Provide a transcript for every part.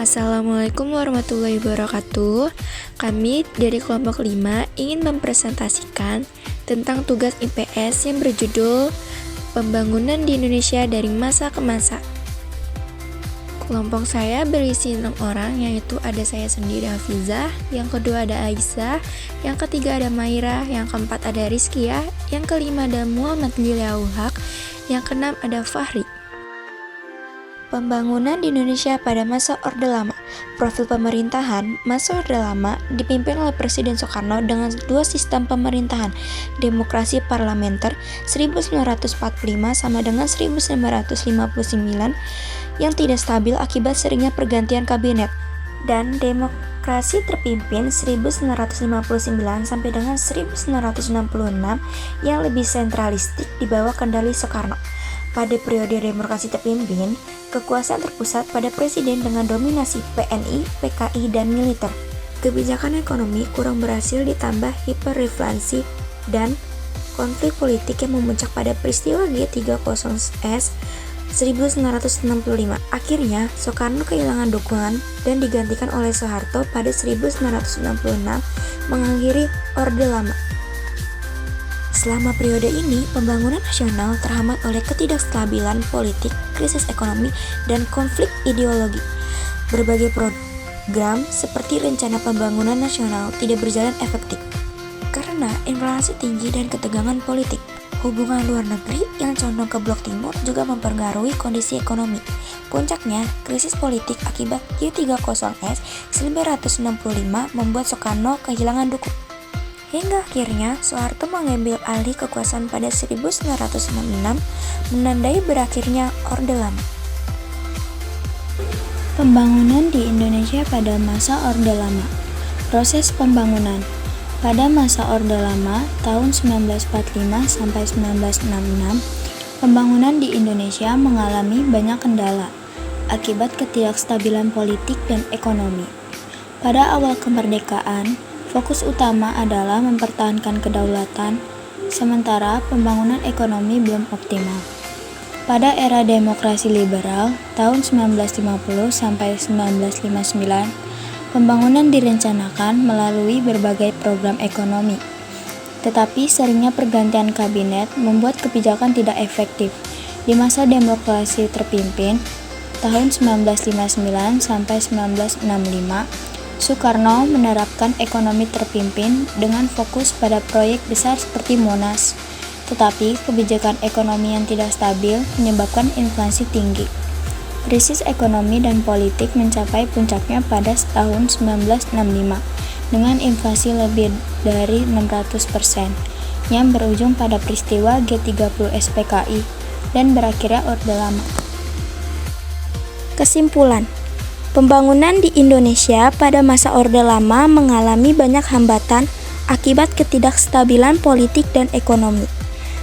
Assalamualaikum warahmatullahi wabarakatuh. Kami dari kelompok 5 ingin mempresentasikan tentang tugas IPS yang berjudul Pembangunan di Indonesia dari Masa ke Masa. Kelompok saya berisi 6 orang, yaitu ada saya sendiri Hafizah, yang kedua ada Aisyah, yang ketiga ada Maira, yang keempat ada Rizkia, yang kelima ada Muhammad Liauhaq, yang keenam ada Fahri. Pembangunan di Indonesia pada masa Orde Lama. Profil pemerintahan masa Orde Lama dipimpin oleh Presiden Soekarno dengan dua sistem pemerintahan, demokrasi parlementer 1945 sama dengan 1959 yang tidak stabil akibat seringnya pergantian kabinet, dan demokrasi terpimpin 1959 sampai dengan 1966 yang lebih sentralistik di bawah kendali Soekarno. Pada periode demokrasi terpimpin, kekuasaan terpusat pada presiden dengan dominasi PNI, PKI, dan militer. Kebijakan ekonomi kurang berhasil ditambah hiperinflasi dan konflik politik yang memuncak pada peristiwa G30S 1965. Akhirnya, Soekarno kehilangan dukungan dan digantikan oleh Soeharto pada 1966 mengakhiri Orde Lama. Selama periode ini, pembangunan nasional terhambat oleh ketidakstabilan politik, krisis ekonomi, dan konflik ideologi. Berbagai program seperti rencana pembangunan nasional tidak berjalan efektif karena inflasi tinggi dan ketegangan politik. Hubungan luar negeri yang condong ke blok timur juga mempengaruhi kondisi ekonomi. Puncaknya, krisis politik akibat G30S 1965 membuat Soekarno kehilangan dukungan. Hingga akhirnya Soeharto mengambil alih kekuasaan pada 1966, menandai berakhirnya Orde Lama. Pembangunan di Indonesia pada masa Orde Lama. Proses pembangunan pada masa Orde Lama tahun 1945 sampai 1966, pembangunan di Indonesia mengalami banyak kendala akibat ketidakstabilan politik dan ekonomi. Pada awal kemerdekaan, fokus utama adalah mempertahankan kedaulatan, sementara pembangunan ekonomi belum optimal. Pada era demokrasi liberal tahun 1950 sampai 1959, pembangunan direncanakan melalui berbagai program ekonomi. Tetapi seringnya pergantian kabinet membuat kebijakan tidak efektif. Di masa demokrasi terpimpin tahun 1959 sampai 1965, Soekarno menerapkan ekonomi terpimpin dengan fokus pada proyek besar seperti Monas. Tetapi kebijakan ekonomi yang tidak stabil menyebabkan inflasi tinggi. Krisis ekonomi dan politik mencapai puncaknya pada tahun 1965 dengan inflasi lebih dari 600% yang berujung pada peristiwa G30S PKI dan berakhirnya Orde Lama. Kesimpulan, pembangunan di Indonesia pada masa Orde Lama mengalami banyak hambatan akibat ketidakstabilan politik dan ekonomi.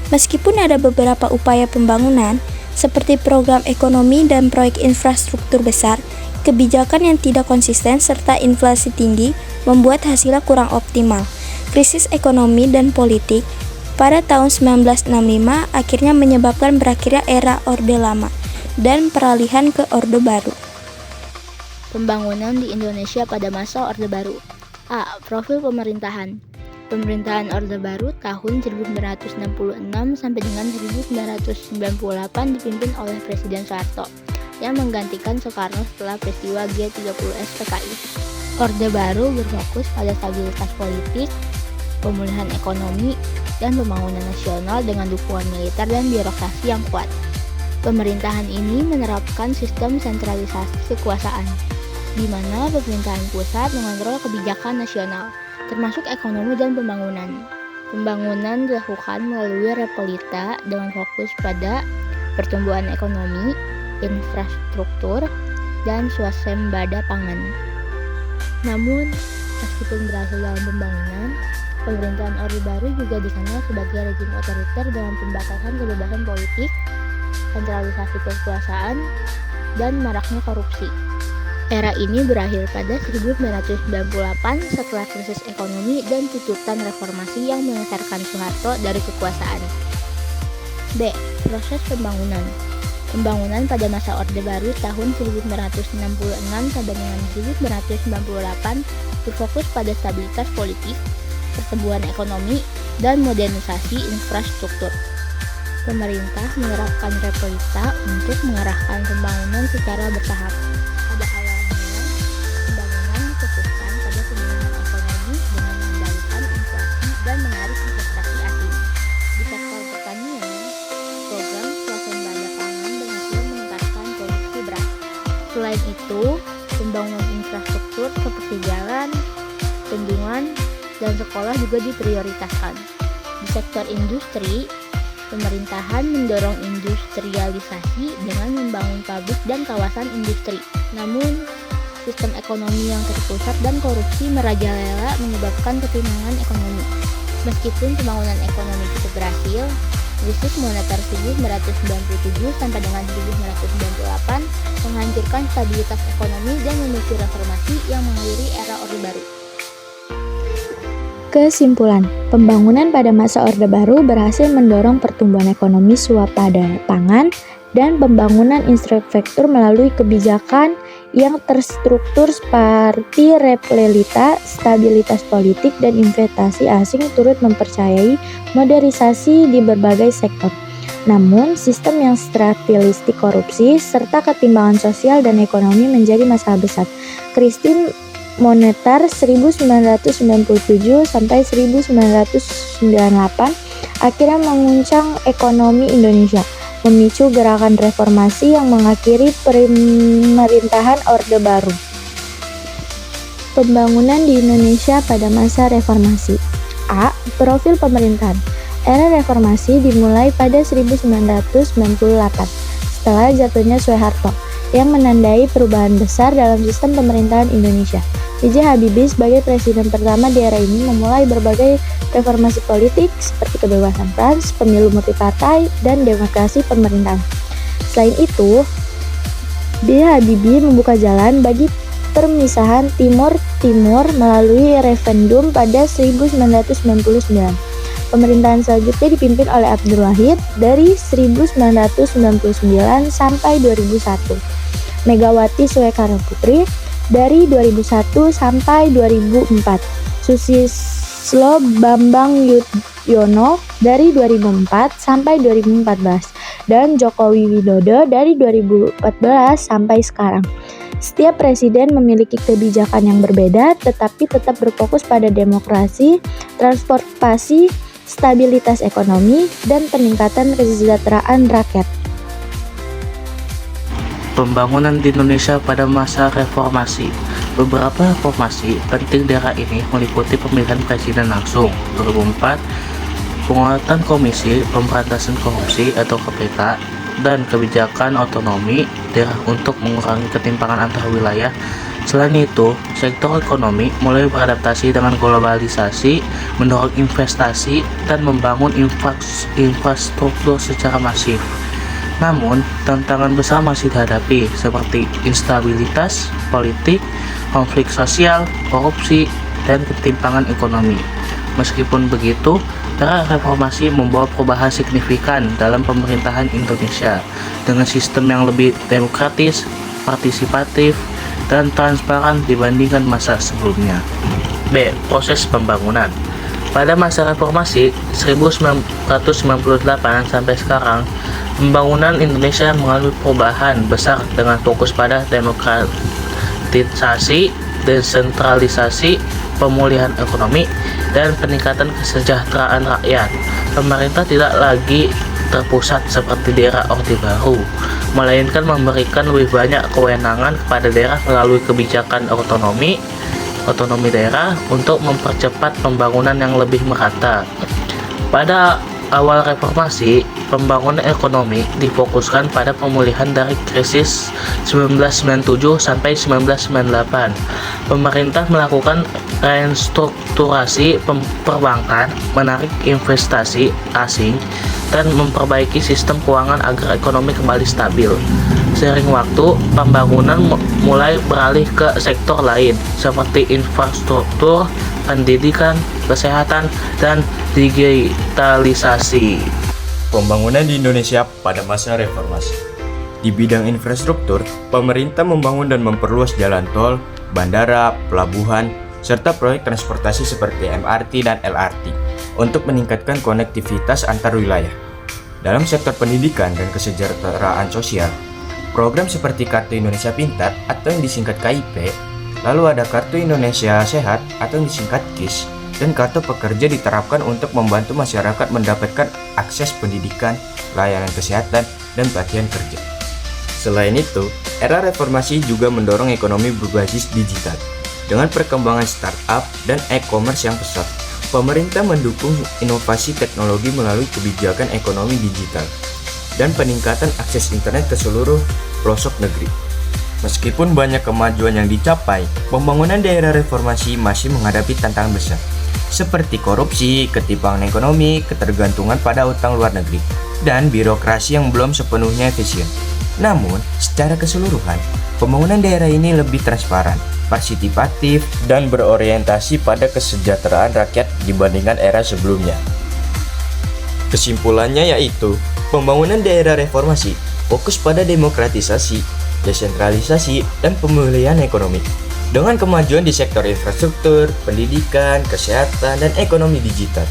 Meskipun ada beberapa upaya pembangunan, seperti program ekonomi dan proyek infrastruktur besar, kebijakan yang tidak konsisten serta inflasi tinggi membuat hasilnya kurang optimal. Krisis ekonomi dan politik pada tahun 1965 akhirnya menyebabkan berakhirnya era Orde Lama dan peralihan ke Orde Baru. Pembangunan di Indonesia pada masa Orde Baru. A. Profil pemerintahan. Pemerintahan Orde Baru tahun 1966 sampai dengan 1998 dipimpin oleh Presiden Soeharto yang menggantikan Soekarno setelah peristiwa G30S PKI. Orde Baru berfokus pada stabilitas politik, pemulihan ekonomi, dan pembangunan nasional dengan dukungan militer dan birokrasi yang kuat. Pemerintahan ini menerapkan sistem sentralisasi kekuasaan, di mana pemerintahan pusat mengontrol kebijakan nasional, termasuk ekonomi dan pembangunan. Pembangunan dilakukan melalui Repolita dengan fokus pada pertumbuhan ekonomi, infrastruktur, dan swasembada pangan. Namun, meskipun berhasil dalam pembangunan, pemerintahan Orde Baru juga dikenal sebagai rezim otoriter dengan pembatasan kebebasan politik, sentralisasi kekuasaan, dan maraknya korupsi. Era ini berakhir pada 1998 setelah krisis ekonomi dan tuntutan reformasi yang mengeserkan Soeharto dari kekuasaan. B. Proses pembangunan. Pembangunan pada masa Orde Baru tahun 1966 sampai dengan 1998 berfokus pada stabilitas politik, pertumbuhan ekonomi, dan modernisasi infrastruktur. Pemerintah menerapkan replita untuk mengarahkan pembangunan secara bertahap. Pada awalnya, pembangunan difokuskan pada pemulihan ekonomi dengan mengendalikan inflasi dan menarik investasi asing. Di sektor pertanian, program swasembada pangan berhasil meningkatkan produksi beras. Selain itu, pembangunan infrastruktur seperti jalan, bendungan, dan sekolah juga diprioritaskan. Di sektor industri, pemerintahan mendorong industrialisasi dengan membangun pabrik dan kawasan industri. Namun, sistem ekonomi yang terpusat dan korupsi merajalela menyebabkan ketimpangan ekonomi. Meskipun pembangunan ekonomi cukup berhasil, krisis moneter 1997 sampai dengan 1998 menghancurkan stabilitas ekonomi dan memicu reformasi yang mengakhiri era Orde Baru. Kesimpulan, pembangunan pada masa Orde Baru berhasil mendorong pertumbuhan ekonomi swapada pangan dan pembangunan infrastruktur melalui kebijakan yang terstruktur seperti replita, stabilitas politik, dan investasi asing turut mempercayai modernisasi di berbagai sektor. Namun, sistem yang stratilistik korupsi serta ketimpangan sosial dan ekonomi menjadi masalah besar. Krisis moneter 1997 sampai 1998 akhirnya menguncang ekonomi Indonesia, memicu gerakan reformasi yang mengakhiri pemerintahan Orde Baru. Pembangunan di Indonesia pada masa reformasi. A. Profil pemerintahan. Era reformasi dimulai pada 1998 setelah jatuhnya Soeharto, yang menandai perubahan besar dalam sistem pemerintahan Indonesia. B.J. Habibie sebagai presiden pertama di era ini memulai berbagai reformasi politik seperti kebebasan pers, pemilu multipartai, dan demokrasi pemerintahan. Selain itu, B.J. Habibie membuka jalan bagi permisahan Timur-Timur melalui referendum pada 1999. Pemerintahan selanjutnya dipimpin oleh Abdul Wahid dari 1999 sampai 2001. Megawati Soekarno Putri dari 2001 sampai 2004. Susilo Bambang Yudhoyono dari 2004 sampai 2014 dan Joko Widodo dari 2014 sampai sekarang. Setiap presiden memiliki kebijakan yang berbeda tetapi tetap berfokus pada demokrasi, transportasi, stabilitas ekonomi, dan peningkatan kesejahteraan rakyat. Pembangunan di Indonesia pada masa reformasi. Beberapa reformasi penting di era ini meliputi pemilihan presiden langsung 2004, penguatan Komisi Pemberantasan Korupsi atau KPK, dan kebijakan otonomi daerah untuk mengurangi ketimpangan antar wilayah. Selain itu, sektor ekonomi mulai beradaptasi dengan globalisasi, mendorong investasi, dan membangun infrastruktur secara masif. Namun, tantangan besar masih dihadapi seperti instabilitas politik, konflik sosial, korupsi, dan ketimpangan ekonomi. Meskipun begitu, era reformasi membawa perubahan signifikan dalam pemerintahan Indonesia dengan sistem yang lebih demokratis, partisipatif, dan transparan dibandingkan masa sebelumnya. B. Proses pembangunan. Pada masa reformasi 1998 sampai sekarang, pembangunan Indonesia mengalami perubahan besar dengan fokus pada demokratisasi, desentralisasi, pemulihan ekonomi, dan peningkatan kesejahteraan rakyat. Pemerintah tidak lagi terpusat seperti di era Orde Baru, melainkan memberikan lebih banyak kewenangan kepada daerah melalui kebijakan otonomi daerah untuk mempercepat pembangunan yang lebih merata. Pada awal reformasi, pembangunan ekonomi difokuskan pada pemulihan dari krisis 1997 sampai 1998. Pemerintah melakukan restrukturasi perbankan, menarik investasi asing, dan memperbaiki sistem keuangan agar ekonomi kembali stabil. Seiring waktu, pembangunan mulai beralih ke sektor lain seperti infrastruktur, pendidikan, kesehatan, dan digitalisasi. Pembangunan di Indonesia pada masa reformasi. Di bidang infrastruktur, pemerintah membangun dan memperluas jalan tol, bandara, pelabuhan, serta proyek transportasi seperti MRT dan LRT untuk meningkatkan konektivitas antar wilayah. Dalam sektor pendidikan dan kesejahteraan sosial, program seperti Kartu Indonesia Pintar atau yang disingkat KIP, lalu ada Kartu Indonesia Sehat atau yang disingkat KIS, dan Kartu Pekerja diterapkan untuk membantu masyarakat mendapatkan akses pendidikan, layanan kesehatan, dan pelatihan kerja. Selain itu, era reformasi juga mendorong ekonomi berbasis digital. Dengan perkembangan startup dan e-commerce yang pesat, pemerintah mendukung inovasi teknologi melalui kebijakan ekonomi digital dan peningkatan akses internet ke seluruh pelosok negeri. Meskipun banyak kemajuan yang dicapai, pembangunan daerah reformasi masih menghadapi tantangan besar, seperti korupsi, ketimpangan ekonomi, ketergantungan pada utang luar negeri, dan birokrasi yang belum sepenuhnya efisien. Namun, secara keseluruhan, pembangunan daerah ini lebih transparan, partisipatif, dan berorientasi pada kesejahteraan rakyat dibandingkan era sebelumnya. Kesimpulannya yaitu, pembangunan daerah reformasi fokus pada demokratisasi, desentralisasi, dan pemulihan ekonomi. Dengan kemajuan di sektor infrastruktur, pendidikan, kesehatan, dan ekonomi digital,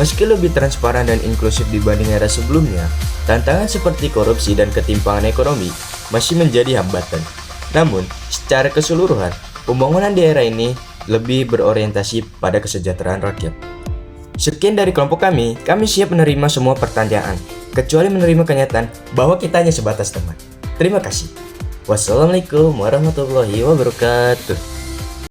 meski lebih transparan dan inklusif dibanding era sebelumnya, tantangan seperti korupsi dan ketimpangan ekonomi masih menjadi hambatan. Namun, secara keseluruhan, pembangunan daerah ini lebih berorientasi pada kesejahteraan rakyat. Sekian dari kelompok kami siap menerima semua pertanyaan, kecuali menerima kenyataan bahwa kita hanya sebatas teman. Terima kasih. Wassalamualaikum warahmatullahi wabarakatuh.